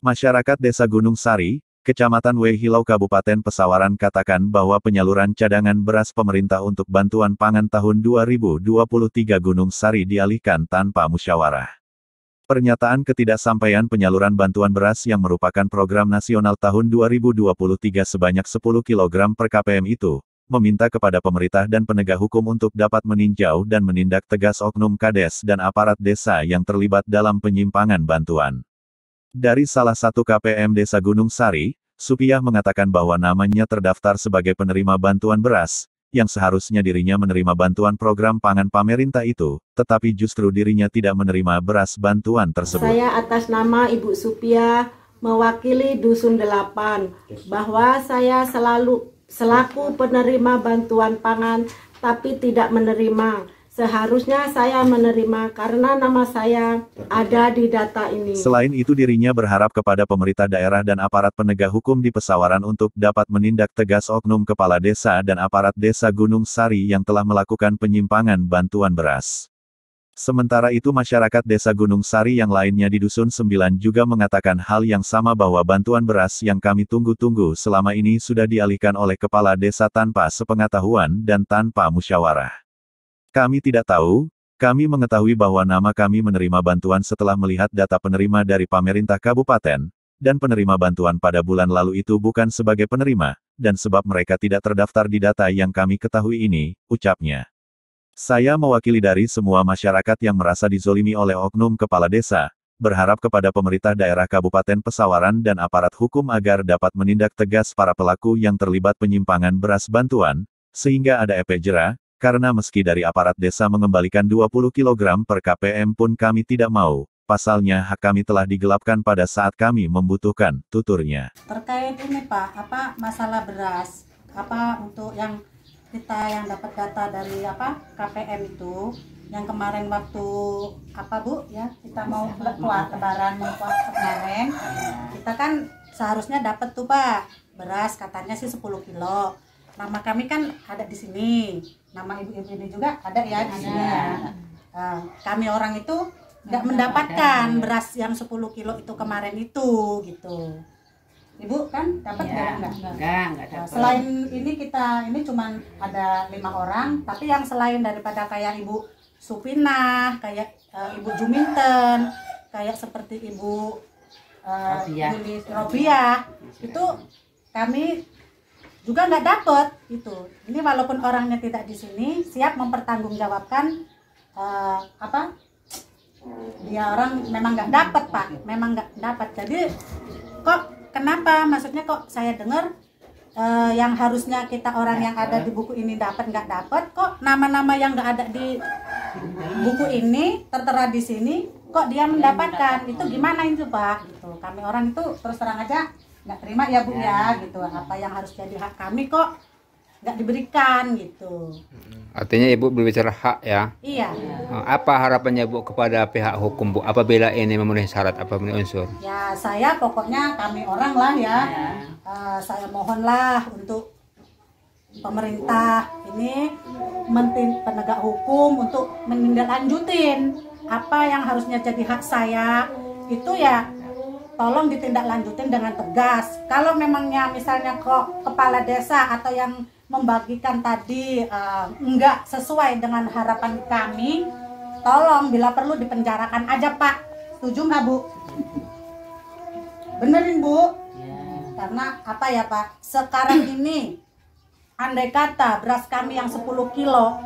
Masyarakat Desa Gunung Sari, Kecamatan Wehilau Kabupaten Pesawaran katakan bahwa penyaluran cadangan beras pemerintah untuk bantuan pangan tahun 2023 Gunung Sari dialihkan tanpa musyawarah. Pernyataan ketidaksampaian penyaluran bantuan beras yang merupakan program nasional tahun 2023 sebanyak 10 kg per KPM itu, meminta kepada pemerintah dan penegak hukum untuk dapat meninjau dan menindak tegas oknum Kades dan aparat desa yang terlibat dalam penyimpangan bantuan. Dari salah satu KPM Desa Gunung Sari, Supiyah mengatakan bahwa namanya terdaftar sebagai penerima bantuan beras, yang seharusnya dirinya menerima bantuan program pangan pemerintah itu, tetapi justru dirinya tidak menerima beras bantuan tersebut. Saya atas nama Ibu Supiyah mewakili Dusun 8, bahwa saya selaku penerima bantuan pangan, tapi tidak menerima. Seharusnya saya menerima karena nama saya ada di data ini. Selain itu dirinya berharap kepada pemerintah daerah dan aparat penegak hukum di Pesawaran untuk dapat menindak tegas oknum kepala desa dan aparat desa Gunung Sari yang telah melakukan penyimpangan bantuan beras. Sementara itu masyarakat desa Gunung Sari yang lainnya di Dusun 9 juga mengatakan hal yang sama bahwa bantuan beras yang kami tunggu-tunggu selama ini sudah dialihkan oleh kepala desa tanpa sepengetahuan dan tanpa musyawarah. Kami tidak tahu, kami mengetahui bahwa nama kami menerima bantuan setelah melihat data penerima dari pemerintah kabupaten, dan penerima bantuan pada bulan lalu itu bukan sebagai penerima, dan sebab mereka tidak terdaftar di data yang kami ketahui ini, ucapnya. Saya mewakili dari semua masyarakat yang merasa dizolimi oleh oknum kepala desa, berharap kepada pemerintah daerah Kabupaten Pesawaran dan aparat hukum agar dapat menindak tegas para pelaku yang terlibat penyimpangan beras bantuan, sehingga ada efek jera. Karena meski dari aparat desa mengembalikan 20 kg per KPM pun kami tidak mau, pasalnya hak kami telah digelapkan pada saat kami membutuhkan, tuturnya. Terkait ini Pak, masalah beras, untuk yang kita yang dapat data dari KPM itu, yang kemarin waktu Bu ya, kita mau lebaran kemarin, kita kan seharusnya dapat tuh Pak, beras katanya sih 10 kilo. Nama kami kan ada di sini, nama ibu-ibu ini juga ada ya di sini. Kami orang itu nggak mendapatkan beras yang 10 kilo itu kemarin itu, gitu. Ibu kan dapat nggak? Nggak dapat. Selain ini ini cuma ada 5 orang, tapi yang selain daripada kayak Ibu Supinah, kayak Ibu Juminten, kayak seperti Ibu Robiah, itu kami juga nggak dapet itu. Ini walaupun orangnya tidak di sini, siap mempertanggungjawabkan dia orang memang nggak dapat Pak, memang nggak dapat. Jadi kok kenapa? Maksudnya kok saya dengar yang harusnya kita orang yang ada di buku ini dapat nggak dapat, kok nama-nama yang nggak ada di buku ini tertera di sini, kok dia mendapatkan? Itu gimana itu Pak? Gitu. Kami orang itu terus terang aja nggak terima ya Bu ya, gitu. Apa yang harus jadi hak kami kok nggak diberikan gitu. Artinya Ibu berbicara hak ya? Iya. Apa harapannya Bu kepada pihak hukum Bu apabila ini memenuhi syarat, apa memenuhi unsur? Ya saya pokoknya kami orang lah ya, saya mohonlah untuk pemerintah ini penegak hukum untuk menindaklanjutin apa yang harusnya jadi hak saya itu ya. Tolong ditindaklanjutin dengan tegas. Kalau memangnya misalnya kok kepala desa atau yang membagikan tadi enggak sesuai dengan harapan kami, tolong bila perlu dipenjarakan aja Pak. Setuju nggak Bu? Benerin Bu? Karena apa ya Pak? Sekarang ini andai kata beras kami yang 10 kilo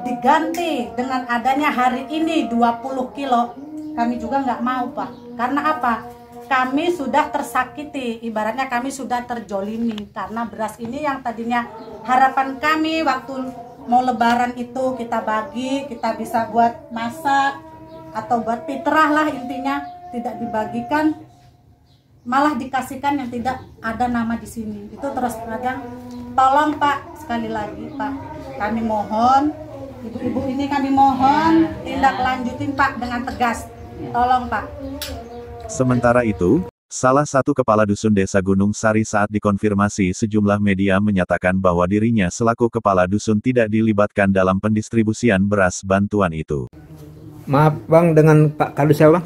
diganti dengan adanya hari ini 20 kilo, kami juga nggak mau Pak. Karena apa? Kami sudah tersakiti, ibaratnya kami sudah terjolimi karena beras ini yang tadinya harapan kami waktu mau lebaran itu kita bagi, kita bisa buat masak atau buat fitrah lah intinya, tidak dibagikan, malah dikasihkan yang tidak ada nama di sini. Itu terus terang, tolong Pak, sekali lagi Pak, kami mohon, ibu-ibu ini kami mohon tindak lanjutin Pak dengan tegas, tolong Pak. Sementara itu, salah satu kepala dusun desa Gunung Sari saat dikonfirmasi sejumlah media menyatakan bahwa dirinya selaku kepala dusun tidak dilibatkan dalam pendistribusian beras bantuan itu. Maaf Bang, dengan Pak Kadus ya Bang?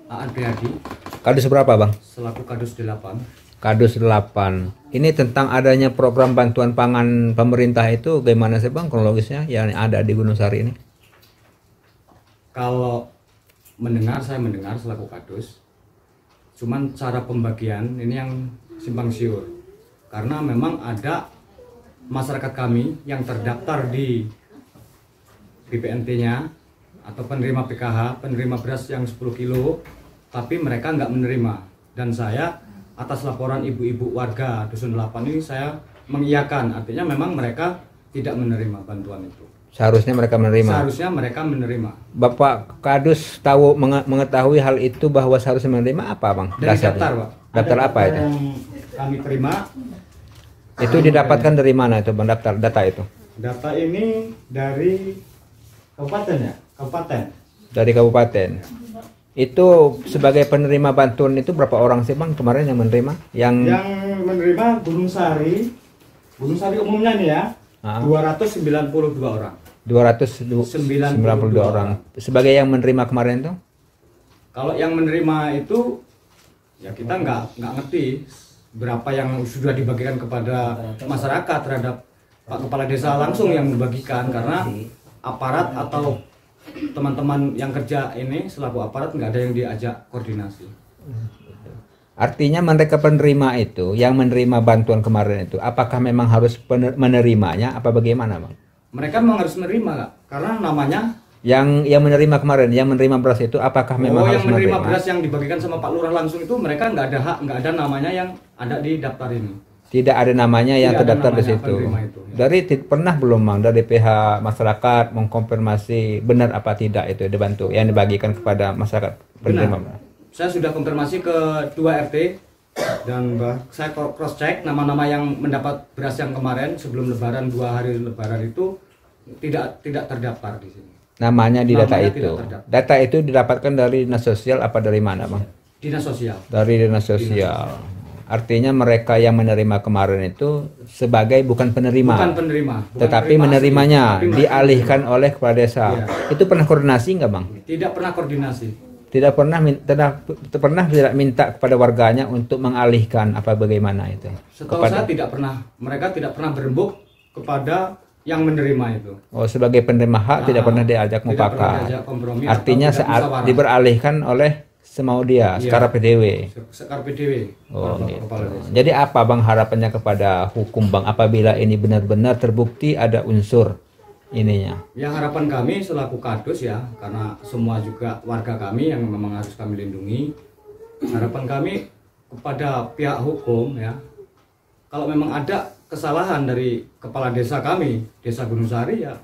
Aan Priyadi, Kadus berapa Bang? selaku Kadus 8. Kadus 8. Ini tentang adanya program bantuan pangan pemerintah itu gimana sih Bang kronologisnya yang ada di Gunung Sari ini? Kalau saya mendengar selaku Kadus, cuman cara pembagian ini yang simpang siur. Karena memang ada masyarakat kami yang terdaftar di BPNT-nya atau penerima PKH, penerima beras yang 10 kilo, tapi mereka nggak menerima. Dan saya atas laporan ibu-ibu warga Dusun 8 ini saya mengiyakan, artinya memang mereka tidak menerima bantuan itu. Seharusnya mereka menerima. Seharusnya mereka menerima. Bapak Kadus tahu mengetahui hal itu bahwa seharusnya menerima apa Bang? Dari Dasarnya? daftar, Pak. Daftar Ada apa itu? yang kami terima. Itu didapatkan dari mana itu Bang data itu? Data ini dari kabupaten ya, kabupaten. Dari kabupaten. Itu sebagai penerima bantuan itu berapa orang sih Bang kemarin yang menerima? Yang menerima Gunung Sari umumnya nih ya, 292 orang. 292 orang. Sebagai yang menerima kemarin itu? Kalau yang menerima itu ya kita nggak ngerti berapa yang sudah dibagikan kepada masyarakat terhadap Pak Kepala Desa langsung yang membagikan, karena aparat atau teman-teman yang kerja ini selaku aparat nggak ada yang diajak koordinasi. Artinya mereka penerima itu, yang menerima bantuan kemarin itu, apakah memang harus menerimanya, apa bagaimana Bang? Mereka memang harus menerima Kak, karena namanya Yang menerima kemarin, yang menerima beras itu, apakah memang harus yang menerima menerima? beras yang dibagikan sama Pak Lurah langsung itu mereka nggak ada hak, nggak ada namanya yang ada di daftar ini. Tidak ada namanya yang Tidak ada terdaftar di namanya situ. penerima itu, ya. Dari pernah belum Bang dari pihak masyarakat mengkonfirmasi benar apa tidak itu dibantu yang dibagikan kepada masyarakat penerima? Benar. Saya sudah konfirmasi ke 2 RT dan saya cross check nama-nama yang mendapat beras yang kemarin sebelum Lebaran, 2 hari Lebaran itu tidak terdaftar di sini. Namanya di data Namanya itu. tidak terdaftar. Data itu didapatkan dari dinas sosial apa dari mana Bang? Dinas sosial. Dari dinas sosial. Artinya mereka yang menerima kemarin itu sebagai bukan penerima. Bukan penerima. Bukan Tetapi penerima menerimanya asli, tapi dialihkan oleh kepala desa. Iya. Itu pernah koordinasi nggak Bang? tidak pernah koordinasi. Tidak pernah tidak minta kepada warganya untuk mengalihkan apa bagaimana itu? Setahu saya tidak pernah. Mereka tidak pernah berembuk kepada yang menerima itu. Oh, sebagai penerima hak tidak pernah diajak Tidak pernah mufakat. diajak kompromi. Artinya atau tidak saat musyawarah. diberalihkan oleh semau dia, Iya. sekarang PDW. Sekar PDW. Oh, Bapak gitu. Kepala Desa. Jadi apa Bang harapannya kepada hukum Bang apabila ini benar-benar terbukti ada unsur ininya? Ya, harapan kami selaku Kadus ya, karena semua juga warga kami yang memang harus kami lindungi. Harapan kami kepada pihak hukum ya, kalau memang ada kesalahan dari kepala desa kami, Desa Gunung Sari ya,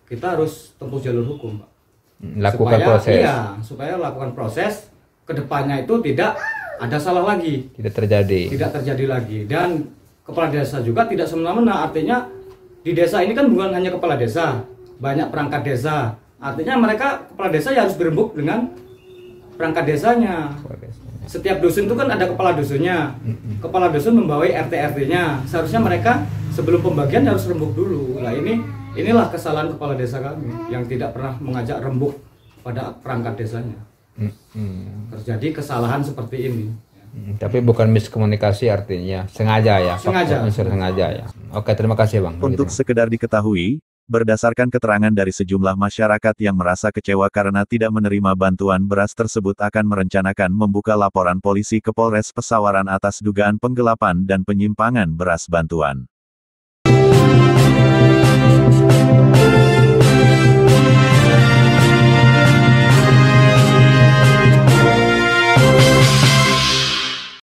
kita harus tempuh jalur hukum, Pak. Lakukan Supaya, proses. Iya, supaya lakukan proses kedepannya itu tidak ada salah lagi, Tidak terjadi. tidak terjadi lagi. Dan kepala desa juga tidak semena-mena, artinya di desa ini kan bukan hanya kepala desa, banyak perangkat desa. Artinya mereka kepala desa ya harus berembuk dengan perangkat desanya. Setiap dusun itu kan ada kepala dusunnya. Kepala dusun membawai RT-RT-nya. Seharusnya mereka sebelum pembagian harus rembuk dulu. Nah, inilah kesalahan kepala desa kami yang tidak pernah mengajak rembuk pada perangkat desanya. Terjadi kesalahan seperti ini. Tapi bukan miskomunikasi artinya sengaja ya. Sengaja. Unsur sengaja ya. Oke, terima kasih Bang. Untuk Begitu. sekedar diketahui, berdasarkan keterangan dari sejumlah masyarakat yang merasa kecewa karena tidak menerima bantuan beras tersebut akan merencanakan membuka laporan polisi ke Polres Pesawaran atas dugaan penggelapan dan penyimpangan beras bantuan.